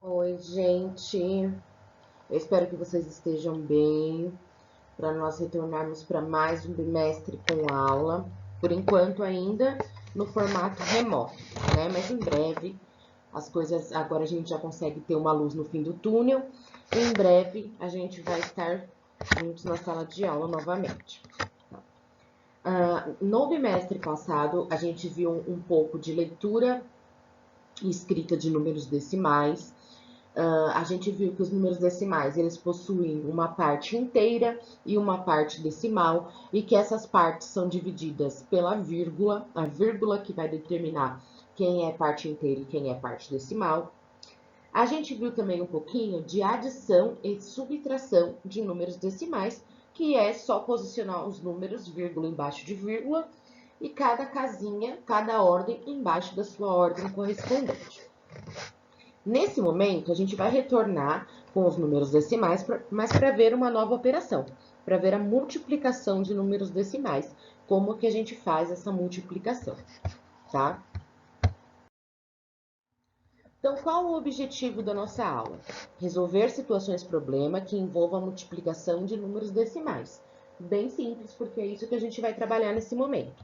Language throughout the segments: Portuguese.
Oi, gente. Eu espero que vocês estejam bem, para nós retornarmos para mais um bimestre com aula. Por enquanto, ainda no formato remoto, né? Mas em breve, as coisas. Agora a gente já consegue ter uma luz no fim do túnel. E em breve, a gente vai estar juntos na sala de aula novamente. No bimestre passado, a gente viu um pouco de leitura e escrita de números decimais. A gente viu que os números decimais eles possuem uma parte inteira e uma parte decimal, e que essas partes são divididas pela vírgula, a vírgula que vai determinar quem é parte inteira e quem é parte decimal. A gente viu também um pouquinho de adição e subtração de números decimais, que é só posicionar os números vírgula embaixo de vírgula e cada casinha, cada ordem embaixo da sua ordem correspondente. Nesse momento, a gente vai retornar com os números decimais, mas para ver uma nova operação, para ver a multiplicação de números decimais, como que a gente faz essa multiplicação, tá? Então, qual o objetivo da nossa aula? Resolver situações problema que envolvam a multiplicação de números decimais. Bem simples, porque é isso que a gente vai trabalhar nesse momento.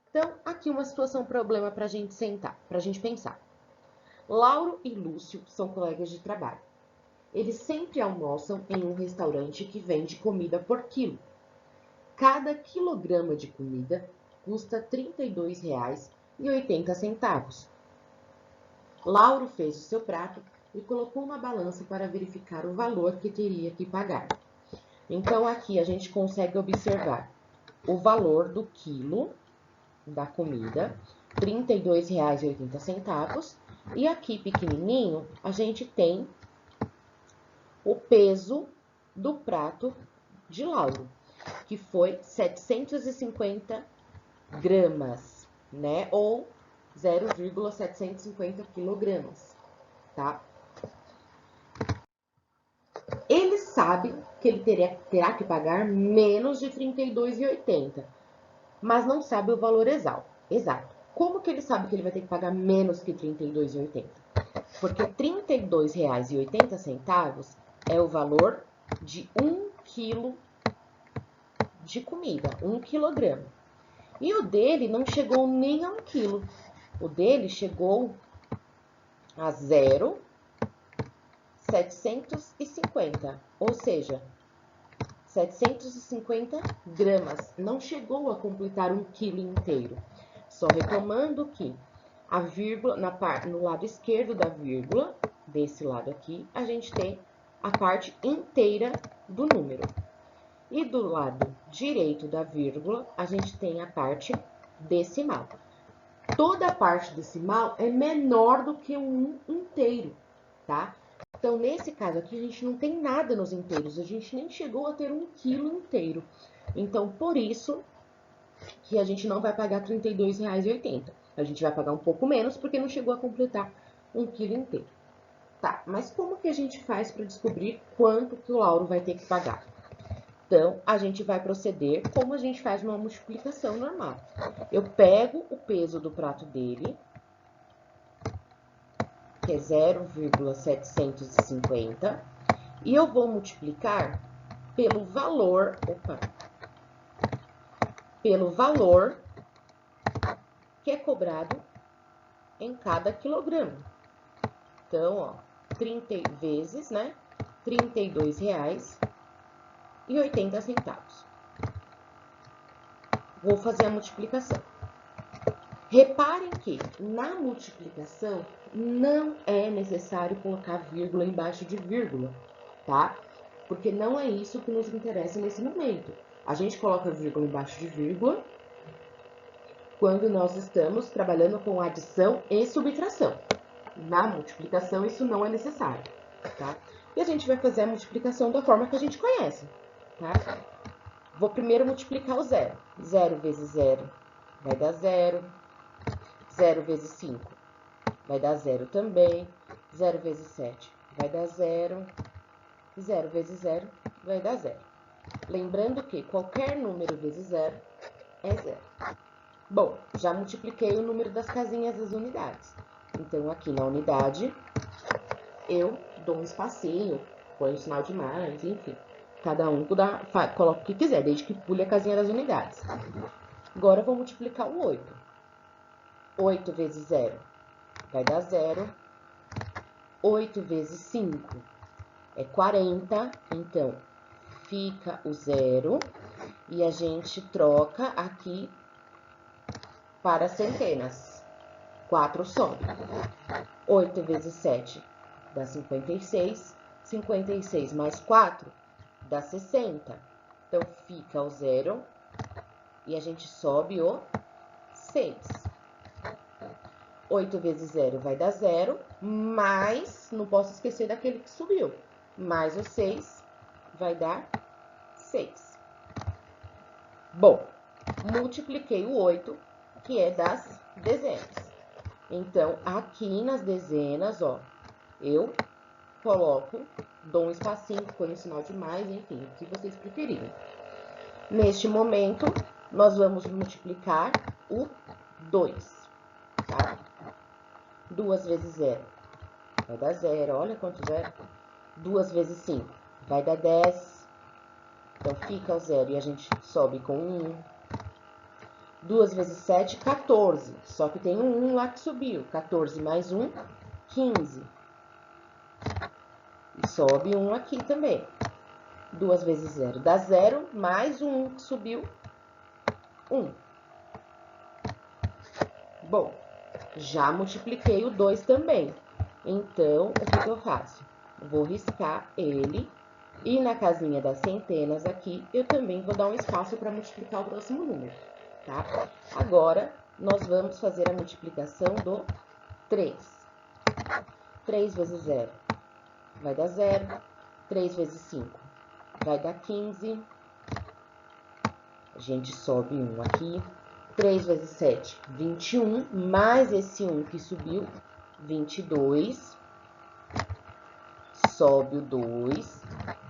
Então, aqui uma situação problema para a gente sentar, para a gente pensar. Lauro e Lúcio são colegas de trabalho. Eles sempre almoçam em um restaurante que vende comida por quilo. Cada quilograma de comida custa R$ 32,80. Lauro fez o seu prato e colocou na balança para verificar o valor que teria que pagar. Então, aqui a gente consegue observar o valor do quilo da comida, R$ 32,80. E aqui, pequenininho, a gente tem o peso do prato de Lauro, que foi 750 gramas, né? Ou 0,750 quilogramas, tá? Ele sabe que ele terá que pagar menos de R$ 32,80, mas não sabe o valor exato. Como que ele sabe que ele vai ter que pagar menos que R$ 32,80? Porque R$ 32,80 é o valor de 1 quilo de comida, 1 quilograma. E o dele não chegou nem a 1 quilo. O dele chegou a 0,750, ou seja, 750 gramas. Não chegou a completar 1 quilo inteiro. Só recomendo que a vírgula, no lado esquerdo da vírgula, desse lado aqui, a gente tem a parte inteira do número. E do lado direito da vírgula, a gente tem a parte decimal. Toda a parte decimal é menor do que um inteiro, tá? Então, nesse caso aqui, a gente não tem nada nos inteiros, a gente nem chegou a ter 1 quilo inteiro. Então, por isso que a gente não vai pagar R$ 32,80. A gente vai pagar um pouco menos, porque não chegou a completar 1 quilo inteiro. Tá, mas como que a gente faz para descobrir quanto que o Lauro vai ter que pagar? Então, a gente vai proceder como a gente faz uma multiplicação normal. Eu pego o peso do prato dele, que é 0,750, e eu vou multiplicar pelo valor, pelo valor que é cobrado em cada quilograma. Então, ó, 30 vezes, né? R$ 32,80. Vou fazer a multiplicação. Reparem que na multiplicação não é necessário colocar vírgula embaixo de vírgula, tá? Porque não é isso que nos interessa nesse momento. A gente coloca vírgula embaixo de vírgula quando nós estamos trabalhando com adição e subtração. Na multiplicação, isso não é necessário, tá? E a gente vai fazer a multiplicação da forma que a gente conhece, tá? Vou primeiro multiplicar o zero. 0 vezes 0 vai dar 0. 0 vezes 5 vai dar 0 também. 0 vezes 7 vai dar 0. 0 vezes 0 vai dar 0. Lembrando que qualquer número vezes 0 é 0. Bom, já multipliquei o número das casinhas das unidades. Então, aqui na unidade, eu dou um espacinho, põe um sinal de mais, enfim. Cada um coloca o que quiser, desde que pule a casinha das unidades. Agora, eu vou multiplicar o 8. 8 vezes 0 vai dar 0. 8 vezes 5 é 40, então fica o 0 e a gente troca aqui para centenas. 4 sobe. 8 vezes 7 dá 56. 56 mais 4 dá 60. Então, fica o 0 e a gente sobe o 6. 8 vezes 0 vai dar 0, mas não posso esquecer daquele que subiu. Mais o 6 vai dar 6. Bom, multipliquei o 8, que é das dezenas. Então, aqui nas dezenas, ó, eu coloco, dou um espacinho, ponho um sinal de mais, enfim, o que vocês preferirem. Neste momento, nós vamos multiplicar o 2, tá? 2 vezes 0 vai dar 0, olha quanto 0. 2 vezes 5 vai dar 10. Então, fica o 0 e a gente sobe com 1. 2 vezes 7, 14. Só que tem um 1 lá que subiu. 14 mais 1, 15. E sobe 1 aqui também. 2 vezes 0 dá 0, mais o 1 que subiu, 1. Bom, já multipliquei o 2 também. Então, o que eu faço? Vou riscar ele. E na casinha das centenas aqui, eu também vou dar um espaço para multiplicar o próximo número, tá? Agora, nós vamos fazer a multiplicação do 3. 3 vezes 0 vai dar 0. 3 vezes 5 vai dar 15. A gente sobe 1 aqui. 3 vezes 7, 21. Mais esse 1 que subiu, 22. Sobe o 2.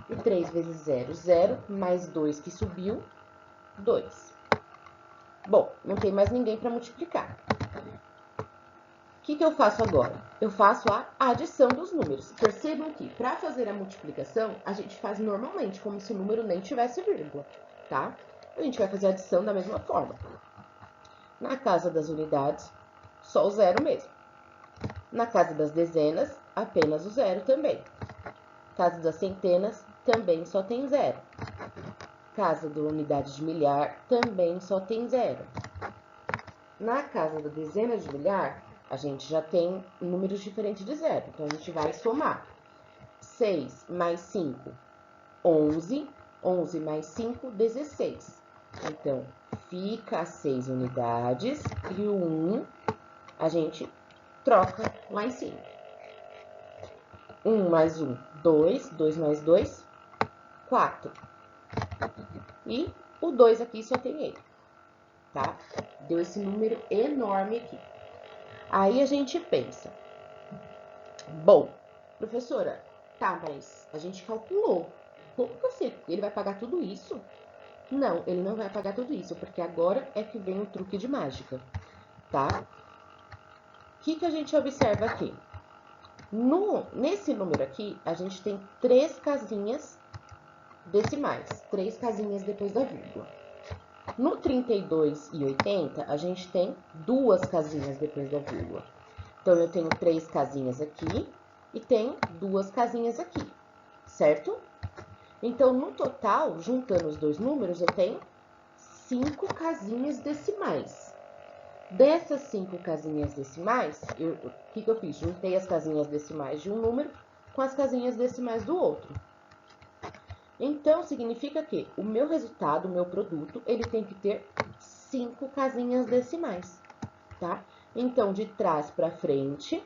E 3 vezes 0, 0. Mais 2 que subiu, 2. Bom, não tem mais ninguém para multiplicar. O que eu faço agora? Eu faço a adição dos números. Percebam que, para fazer a multiplicação, a gente faz normalmente, como se o número nem tivesse vírgula, tá? A gente vai fazer a adição da mesma forma. Na casa das unidades, só o 0 mesmo. Na casa das dezenas, apenas o 0 também. Casa das centenas, também só tem 0. Casa da unidade de milhar, também só tem 0. Na casa da dezena de milhar, a gente já tem números diferentes de 0. Então, a gente vai somar. 6 mais 5, 11. 11 mais 5, 16. Então, fica as 6 unidades e o 1 a gente troca lá em cima. 1 mais 1, 2. 2 mais 2, 4. E o 2 aqui só tem ele, tá? Deu esse número enorme aqui. Aí a gente pensa, bom, professora, tá, mas a gente calculou. Como que eu sei que ele vai pagar tudo isso? Não, ele não vai pagar tudo isso, porque agora é que vem o truque de mágica, tá? O que a gente observa aqui? Nesse número aqui, a gente tem 3 casinhas decimais, 3 casinhas depois da vírgula. No 32 e 80, a gente tem 2 casinhas depois da vírgula. Então, eu tenho 3 casinhas aqui e tenho 2 casinhas aqui, certo? Então, no total, juntando os dois números, eu tenho 5 casinhas decimais. Dessas 5 casinhas decimais, o que eu fiz? Juntei as casinhas decimais de um número com as casinhas decimais do outro. Então, significa que o meu resultado, o meu produto, ele tem que ter 5 casinhas decimais, tá? Então, de trás para frente,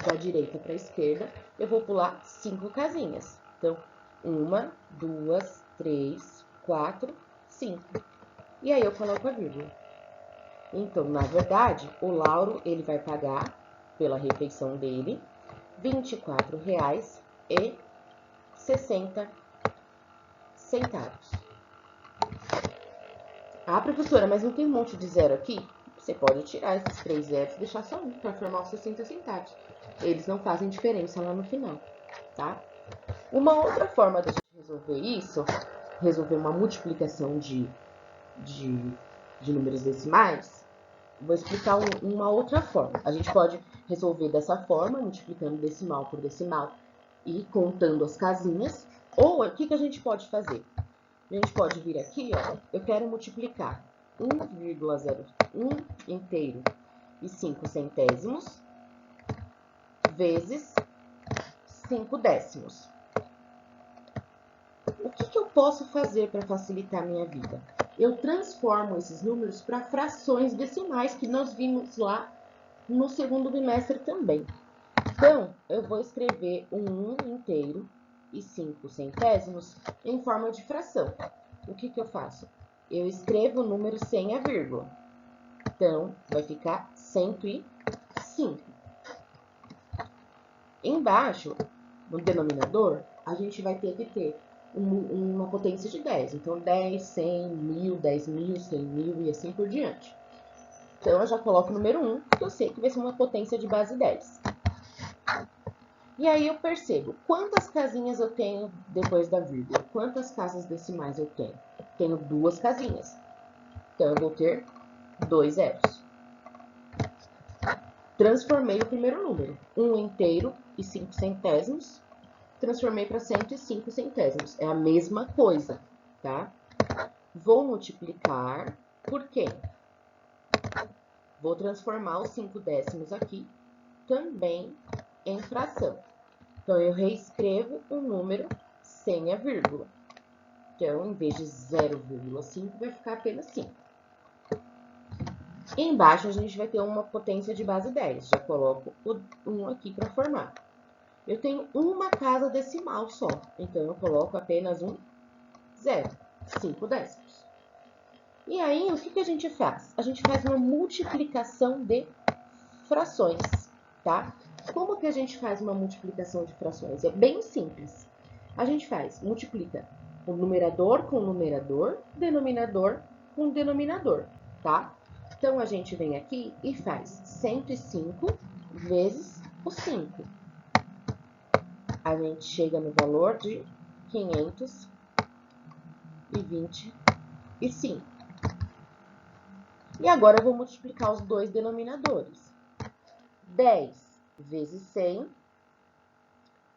da direita para a esquerda, eu vou pular 5 casinhas. Então, 1, 2, 3, 4, 5. E aí, eu coloco a vírgula. Então, na verdade, o Lauro, ele vai pagar, pela refeição dele, R$ 24,60. Ah, professora, mas não tem um monte de 0 aqui? você pode tirar esses 3 zeros e deixar só um para formar os 60 centavos. Eles não fazem diferença lá no final, tá? Uma outra forma da gente resolver isso, resolver uma multiplicação de números decimais, vou explicar uma outra forma. A gente pode resolver dessa forma, multiplicando decimal por decimal e contando as casinhas. Ou o que a gente pode fazer? A gente pode vir aqui, ó, eu quero multiplicar 1,01 inteiro e 5 centésimos vezes 5 décimos. O que eu posso fazer para facilitar a minha vida? Eu transformo esses números para frações decimais, que nós vimos lá no segundo bimestre também. Então, eu vou escrever um 1 inteiro e 5 centésimos em forma de fração. O que eu faço? Eu escrevo o número sem a vírgula. Então, vai ficar 105. Embaixo, no denominador, a gente vai ter que ter uma potência de 10. Então, 10, 100, 1000, 10.000, 100.000 e assim por diante. Então, eu já coloco o número 1, que eu sei que vai ser uma potência de base 10. E aí, eu percebo quantas casinhas eu tenho depois da vírgula. Quantas casas decimais eu tenho? Tenho 2 casinhas. Então, eu vou ter 2 zeros. Transformei o primeiro número. 1 inteiro e 5 centésimos. Transformei para 105 centésimos. É a mesma coisa, tá? Vou multiplicar por quê? Vou transformar os 5 décimos aqui também em fração. Então, eu reescrevo o número sem a vírgula. Então, em vez de 0,5, vai ficar apenas 5. Embaixo, a gente vai ter uma potência de base 10. Já coloco o 1 aqui para formar. Eu tenho uma casa decimal só, então eu coloco apenas um 0, 5 décimos. E aí, o que a gente faz? A gente faz uma multiplicação de frações, tá? Como que a gente faz uma multiplicação de frações? É bem simples. A gente multiplica o numerador com o numerador, denominador com o denominador, tá? Então, a gente vem aqui e faz 105 vezes o 5. A gente chega no valor de 525. E agora eu vou multiplicar os dois denominadores. 10 vezes 100,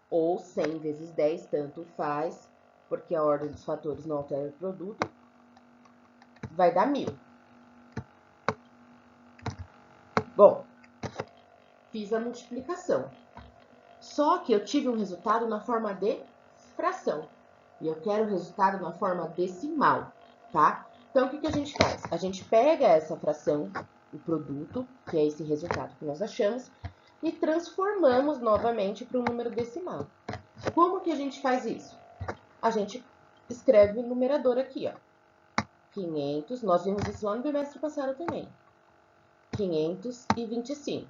ou 100 vezes 10, tanto faz, porque a ordem dos fatores não altera o produto, vai dar 1000. Bom, fiz a multiplicação. Só que eu tive um resultado na forma de fração. E eu quero o resultado na forma decimal, tá? Então, o que a gente faz? A gente pega essa fração, o produto, que é esse resultado que nós achamos, e transformamos novamente para um número decimal. Como que a gente faz isso? A gente escreve o numerador aqui, ó. 500, nós vimos isso lá no bimestre passado também. 525.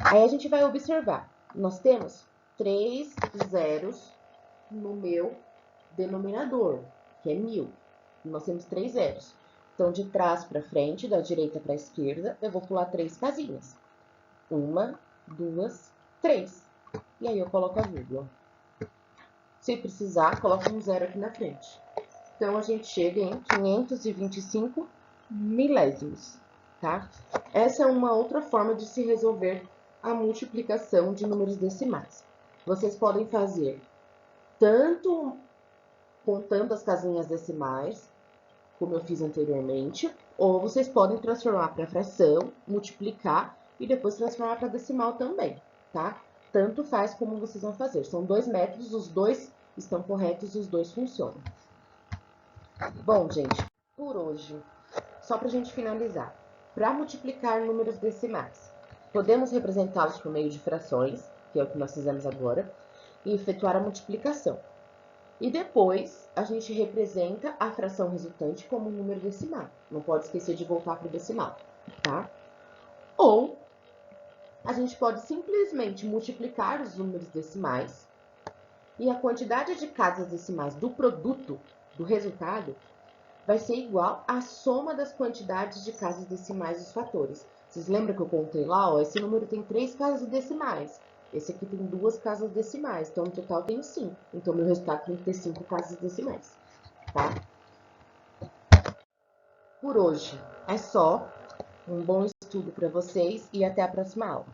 Aí a gente vai observar, nós temos 3 zeros no meu denominador, que é 1000. Nós temos 3 zeros. Então, de trás para frente, da direita para a esquerda, eu vou pular 3 casinhas. 1, 2, 3. E aí eu coloco a vírgula. Se precisar, coloco um zero aqui na frente. Então, a gente chega em 525 milésimos, tá? Essa é uma outra forma de se resolver a multiplicação de números decimais. Vocês podem fazer tanto contando as casinhas decimais, como eu fiz anteriormente, ou vocês podem transformar para fração, multiplicar e depois transformar para decimal também, tá? Tanto faz como vocês vão fazer. São 2 métodos, os dois estão corretos e os dois funcionam. Bom, gente, por hoje, só para a gente finalizar, para multiplicar números decimais, podemos representá-los por meio de frações, que é o que nós fizemos agora, e efetuar a multiplicação. E depois, a gente representa a fração resultante como um número decimal. Não pode esquecer de voltar para o decimal, tá? Ou, a gente pode simplesmente multiplicar os números decimais e a quantidade de casas decimais do produto, do resultado, vai ser igual à soma das quantidades de casas decimais dos fatores. Vocês lembram que eu contei lá, ó, esse número tem 3 casas decimais. Esse aqui tem 2 casas decimais, então no total tem 5. Então, meu resultado tem que ter 5 casas decimais, tá? Por hoje é só. Um bom estudo para vocês e até a próxima aula.